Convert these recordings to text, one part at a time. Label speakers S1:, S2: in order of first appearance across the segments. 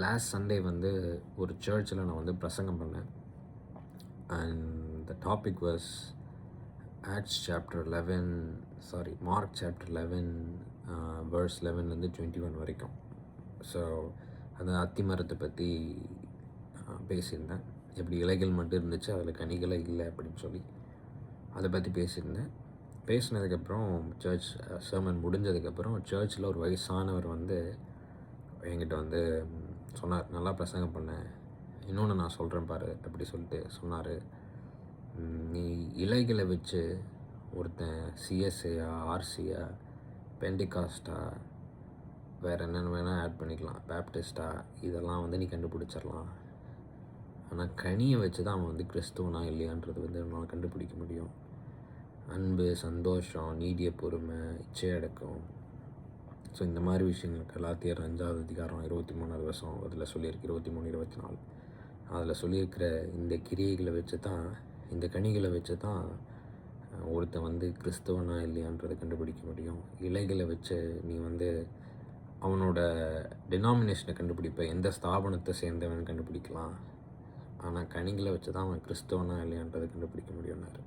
S1: Last Sunday வந்து ஒரு சர்ச்சில் நான் வந்து பிரசங்கம் பண்ணேன். And the topic was Acts chapter 11 Mark chapter 11 verse 11லேருந்து 21 வரைக்கும். ஸோ அந்த அத்திமரத்தை பற்றி பேசியிருந்தேன். எப்படி இலைகள் மட்டும் இருந்துச்சு, அதில் கனிகளே இல்லை அப்படின்னு சொல்லி அதை பற்றி பேசியிருந்தேன். பேசினதுக்கப்புறம் சர்ச் சர்மன் முடிஞ்சதுக்கப்புறம் சர்ச்சில் ஒரு வயசானவர் வந்து என்கிட்ட வந்து சொன்னார், நல்லா பிரசங்கம் பண்ணேன், இன்னொன்று நான் சொல்கிறேன் பாரு அப்படி சொல்லிட்டு சொன்னார். நீ இலைகளை வச்சு ஒருத்தன் சிஎஸ்ஏயா, ஆர்சியா, பெண்டிகாஸ்டா, வேறு என்னென்ன வேணால் ஆட் பண்ணிக்கலாம், பேப்டிஸ்டா, இதெல்லாம் வந்து நீ கண்டுபிடிச்சிடலாம். ஆனால் கனியை வச்சு தான் அவன் வந்து கிறிஸ்துவனா இல்லையான்றது வந்து நம்மளால் கண்டுபிடிக்க முடியும். அன்பு, சந்தோஷம், நீடிய பொறுமை, இச்சையடக்கம், ஸோ இந்த மாதிரி விஷயங்களுக்கு எல்லாத்தையும் 5வது அதிகாரம் 23வது வருஷம் அதில் சொல்லியிருக்கு. 23, 24 அதில் சொல்லியிருக்கிற இந்த கிரியைகளை வச்சு தான், இந்த கனிகளை வச்சு தான் ஒருத்தன் வந்து கிறிஸ்தவனா இல்லையான்றதை கண்டுபிடிக்க முடியும். இலைகளை வச்சு நீ வந்து அவனோட டினாமினேஷனை கண்டுபிடிப்ப, எந்த ஸ்தாபனத்தை சேர்ந்தவன் கண்டுபிடிக்கலாம். ஆனால் கனிகளை வச்சு தான் அவன் கிறிஸ்தவனா இல்லையான்றதை கண்டுபிடிக்க முடியும்னாரு.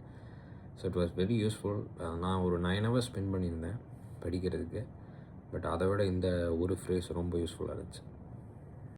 S1: So it was very useful. நான் ஒரு 9 hours ஸ்பெண்ட் பண்ணியிருந்தேன் படிக்கிறதுக்கு. பட் அதை விட இந்த ஒரு ஃப்ரேஸ் ரொம்ப யூஸ்ஃபுல்லாக இருந்துச்சு.